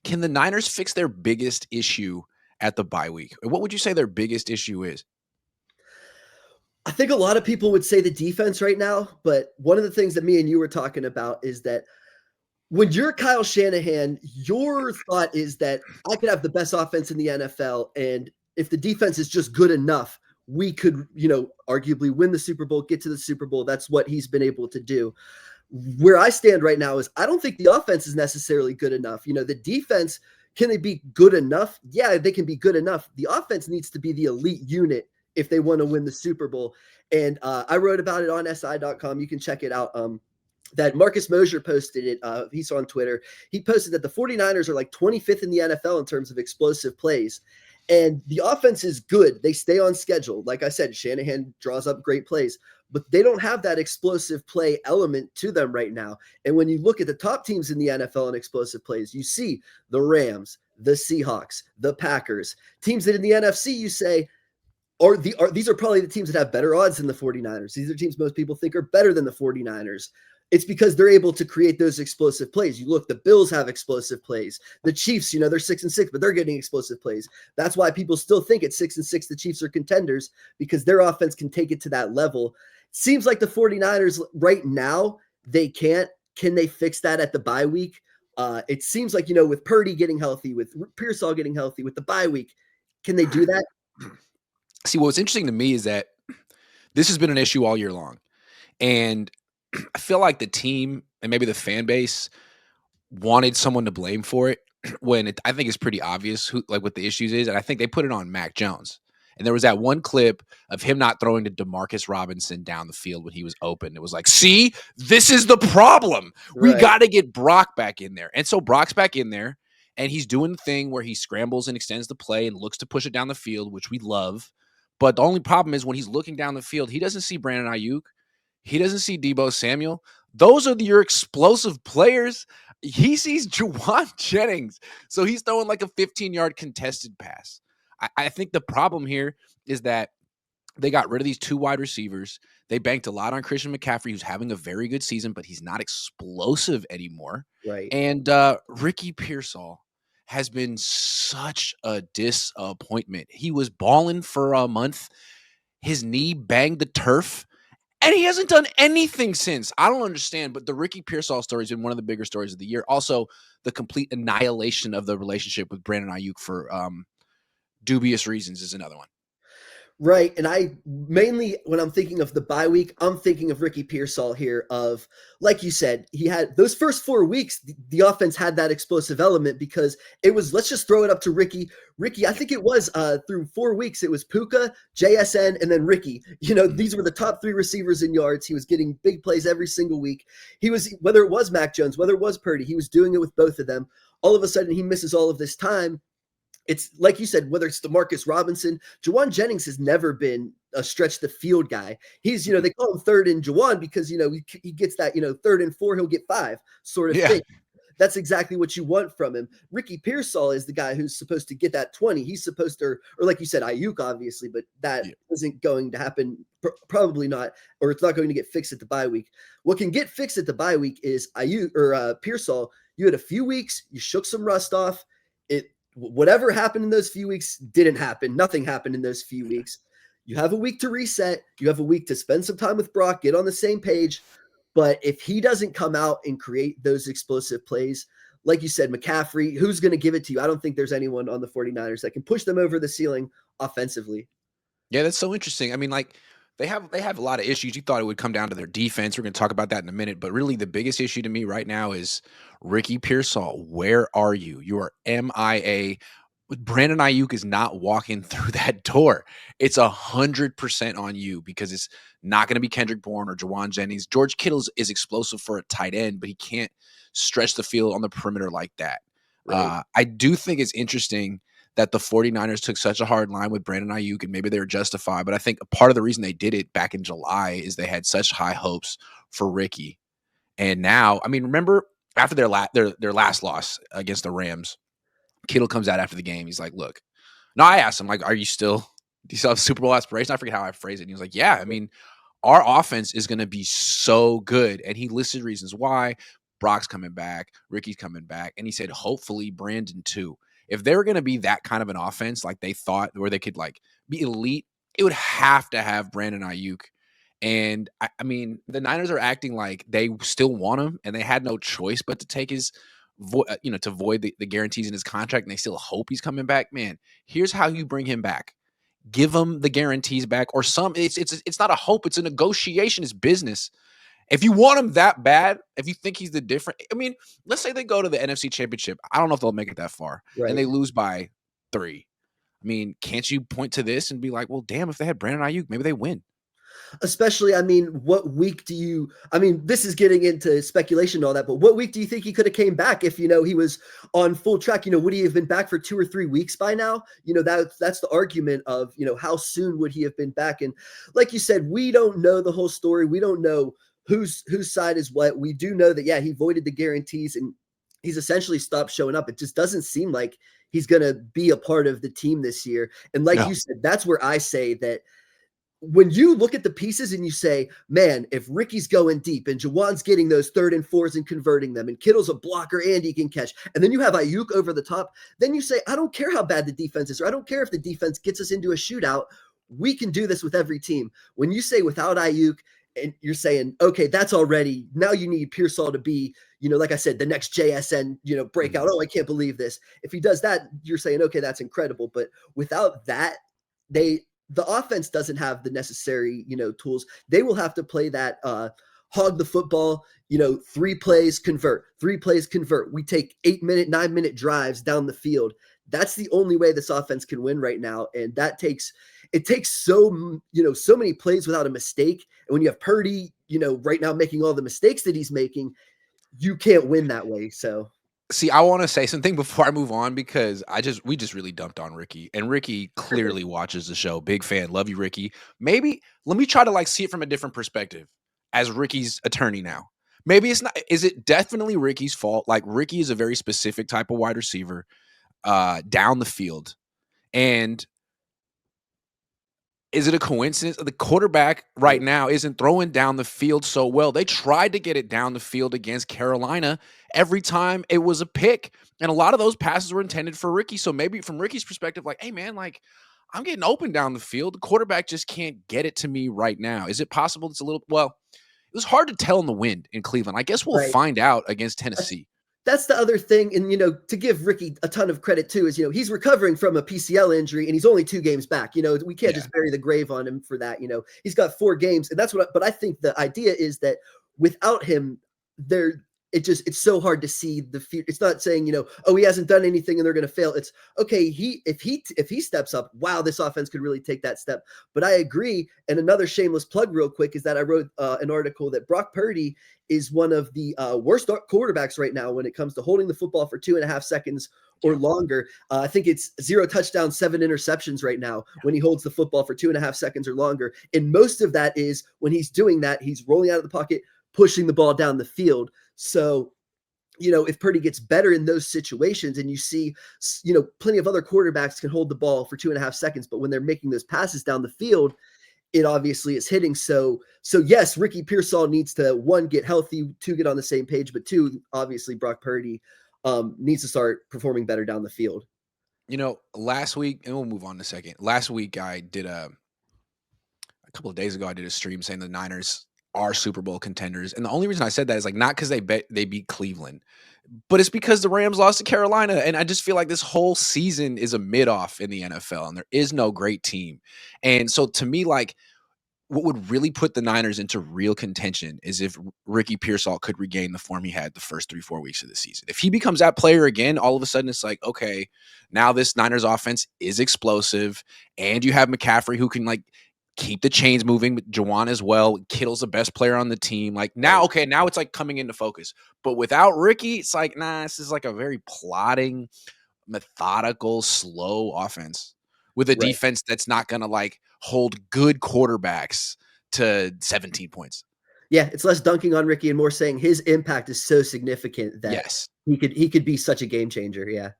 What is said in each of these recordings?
Can the Niners fix their biggest issue at the bye week? What would you say their biggest issue is? I think a lot of people would say the defense right now, but one of the things that me and you were talking about is that when you're Kyle Shanahan, your thought is that I could have the best offense in the NFL, and if the defense is just good enough, we could, arguably win the Super Bowl, get to the Super Bowl. That's what he's been able to do. Where I stand right now is I don't think the offense is necessarily good enough. The defense, can they be good enough? Yeah, they can be good enough. The offense needs to be the elite unit if they want to win the Super Bowl. And I wrote about it on SI.com. You can check it out. That Marcus Mosher posted it. He's on Twitter. He posted that the 49ers are like 25th in the NFL in terms of explosive plays. And the offense is good. They stay on schedule. Like I said, Shanahan draws up great plays, but they don't have that explosive play element to them right now. And when you look at the top teams in the NFL in explosive plays, you see the Rams, the Seahawks, the Packers, teams that in the NFC you say, these are probably the teams that have better odds than the 49ers. These are teams most people think are better than the 49ers. It's because they're able to create those explosive plays. You look, the Bills have explosive plays. The Chiefs, they're 6-6, but they're getting explosive plays. That's why people still think at 6-6, the Chiefs are contenders, because their offense can take it to that level. Seems like the 49ers right now, they can't. Can they fix that at the bye week? It seems like, with Purdy getting healthy, with Pearsall getting healthy, with the bye week, can they do that? See, what's interesting to me is that this has been an issue all year long. And I feel like the team and maybe the fan base wanted someone to blame for it when I think it's pretty obvious what the issues is. And I think they put it on Mac Jones. And there was that one clip of him not throwing to Demarcus Robinson down the field when he was open. It was like, see, this is the problem. Right. We got to get Brock back in there. And so Brock's back in there, and he's doing the thing where he scrambles and extends the play and looks to push it down the field, which we love. But the only problem is when he's looking down the field, he doesn't see Brandon Aiyuk. He doesn't see Deebo Samuel. Those are your explosive players. He sees Juwan Jennings. So he's throwing like a 15-yard contested pass. I think the problem here is that they got rid of these two wide receivers. They banked a lot on Christian McCaffrey, who's having a very good season, but he's not explosive anymore. Right. And Ricky Pearsall has been such a disappointment. He was balling for a month. His knee banged the turf. And he hasn't done anything since. I don't understand, but the Ricky Pearsall story has been one of the bigger stories of the year. Also, the complete annihilation of the relationship with Brandon Aiyuk for dubious reasons is another one. Right. And I mainly, when I'm thinking of the bye week, I'm thinking of Ricky Pearsall here of, like you said, he had those first 4 weeks, the offense had that explosive element because it was, let's just throw it up to Ricky. I think it was through 4 weeks, it was Puka, JSN, and then Ricky. These were the top 3 receivers in yards. He was getting big plays every single week. He was, whether it was Mac Jones, whether it was Purdy, he was doing it with both of them. All of a sudden, he misses all of this time. It's like you said, whether it's Demarcus Robinson, Juwan Jennings has never been a stretch the field guy. He's, they call him third and Juwan because, he gets that, 3rd and 4, he'll get 5 sort of thing. That's exactly what you want from him. Ricky Pearsall is the guy who's supposed to get that 20. He's supposed to, or like you said, Aiyuk, obviously, but that isn't going to happen. Probably not, or it's not going to get fixed at the bye week. What can get fixed at the bye week is Aiyuk or Pearsall. You had a few weeks, you shook some rust off. Whatever happened in those few weeks didn't happen. Nothing happened in those few weeks. You have a week to reset. You have a week to spend some time with Brock, get on the same page. But if he doesn't come out and create those explosive plays, like you said, McCaffrey, who's going to give it to you? I don't think there's anyone on the 49ers that can push them over the ceiling offensively. Yeah, that's so interesting. I mean, they have a lot of issues. You thought it would come down to their defense. We're going to talk about that in a minute. But really, the biggest issue to me right now is Ricky Pearsall. Where are you? You are MIA. Brandon Aiyuk is not walking through that door. It's 100% on you because it's not going to be Kendrick Bourne or Juwan Jennings. George Kittle is explosive for a tight end, but he can't stretch the field on the perimeter like that. Right. I do think it's interesting that the 49ers took such a hard line with Brandon Aiyuk, and maybe they were justified. But I think part of the reason they did it back in July is they had such high hopes for Ricky. And now, I mean, remember after their last loss against the Rams, Kittle comes out after the game. He's like, look, no, I asked him, like, do you still have Super Bowl aspirations? I forget how I phrased it. And he was like, yeah, I mean, our offense is going to be so good. And he listed reasons why. Brock's coming back, Ricky's coming back, and he said hopefully Brandon too. If they were going to be that kind of an offense, like they thought, where they could like be elite, it would have to have Brandon Aiyuk. And I mean, the Niners are acting like they still want him, and they had no choice but to take his, to void the guarantees in his contract, and they still hope he's coming back. Man, here's how you bring him back: give him the guarantees back, or some. It's not a hope; it's a negotiation. It's business. If you want him that bad, if you think he's the different, I mean, let's say they go to the NFC Championship. I don't know if they'll make it that far, and Right. they lose by 3. I mean, can't you point to this and be like, well, damn, if they had Brandon Ayuk, maybe they win. Especially, I mean, what week do you I mean, this is getting into speculation and all that, but what week do you think he could have came back if, he was on full track? Would he have been back for 2 or 3 weeks by now? That's the argument of, how soon would he have been back? And like you said, we don't know the whole story. We don't know whose side is what. We do know that, yeah, he voided the guarantees and he's essentially stopped showing up. It just doesn't seem like he's going to be a part of the team this year. And like you No. said, that's where I say that when you look at the pieces and you say, man, if Ricky's going deep and Jawan's getting those 3rd and 4s and converting them, and Kittle's a blocker and he can catch, and then you have Ayuk over the top, then you say, I don't care how bad the defense is, or I don't care if the defense gets us into a shootout. We can do this with every team. When you say without Ayuk, and you're saying, okay, that's already, now you need Pearsall to be, like I said, the next JSN, breakout. Oh, I can't believe this. If he does that, you're saying, okay, that's incredible. But without that, the offense doesn't have the necessary, tools. They will have to play that hog the football, 3 plays, convert, 3 plays, convert. We take 8-minute, 9-minute drives down the field. That's the only way this offense can win right now. And it takes so many plays without a mistake. And when you have Purdy, right now making all the mistakes that he's making, you can't win that way. So See, I want to say something before I move on, because we just really dumped on Ricky, and Ricky clearly watches the show. Big fan. Love you, Ricky. Maybe let me try to like see it from a different perspective as Ricky's attorney now. Maybe it's not, is it definitely Ricky's fault? Like, Ricky is a very specific type of wide receiver down the field. And is it a coincidence? The quarterback right right, now isn't throwing down the field so well. They tried to get it down the field against Carolina. Every time it was a pick. And a lot of those passes were intended for Ricky. So maybe from Ricky's perspective, like, hey, man, like, I'm getting open down the field. The quarterback just can't get it to me right now. Is it possible it's a little, well, it was hard to tell in the wind in Cleveland. I guess we'll right. find out against Tennessee. That's the other thing. And, to give Ricky a ton of credit too is, he's recovering from a PCL injury and he's only 2 games back. We can't Yeah. just bury the grave on him for that. He's got 4 games. And but I think the idea is that without him, it's so hard to see the future. It's not saying, oh, he hasn't done anything and they're going to fail. It's okay. If he steps up, wow, this offense could really take that step. But I agree. And another shameless plug real quick is that I wrote an article that Brock Purdy is one of the worst quarterbacks right now when it comes to holding the football for 2.5 seconds or Yeah. longer. I think it's 0 touchdowns, 7 interceptions right now when he holds the football for 2.5 seconds or longer. And most of that is when he's doing that, he's rolling out of the pocket, pushing the ball down the field. So, if Purdy gets better in those situations and you see, plenty of other quarterbacks can hold the ball for 2.5 seconds, but when they're making those passes down the field, it obviously is hitting. So yes, Ricky Pearsall needs to, 1, get healthy, 2, get on the same page, but 2, obviously Brock Purdy needs to start performing better down the field. Last week, and we'll move on in a second. Last week, I did a couple of days ago, I did a stream saying the Niners are Super Bowl contenders. And the only reason I said that is like not because they beat Cleveland, but it's because the Rams lost to Carolina. And I just feel like this whole season is a mid-off in the NFL and there is no great team. And so to me, like, what would really put the Niners into real contention is if Ricky Pearsall could regain the form he had the first 3-4 weeks of the season. If he becomes that player again, all of a sudden it's like, okay, now this Niners offense is explosive, and you have McCaffrey who can like keep the chains moving, with Jawan as well. Kittle's the best player on the team. Like now, Right. okay, now it's like coming into focus. But without Ricky, it's like, nah, this is like a very plodding, methodical, slow offense with a Right. defense that's not going to like hold good quarterbacks to 17 points. Yeah, it's less dunking on Ricky and more saying his impact is so significant that Yes. he could be such a game changer. Yeah.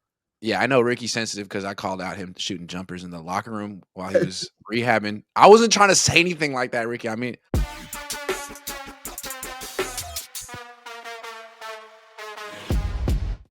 Yeah, I know Ricky's sensitive because I called out him shooting jumpers in the locker room while he was rehabbing. I wasn't trying to say anything like that, Ricky. I mean,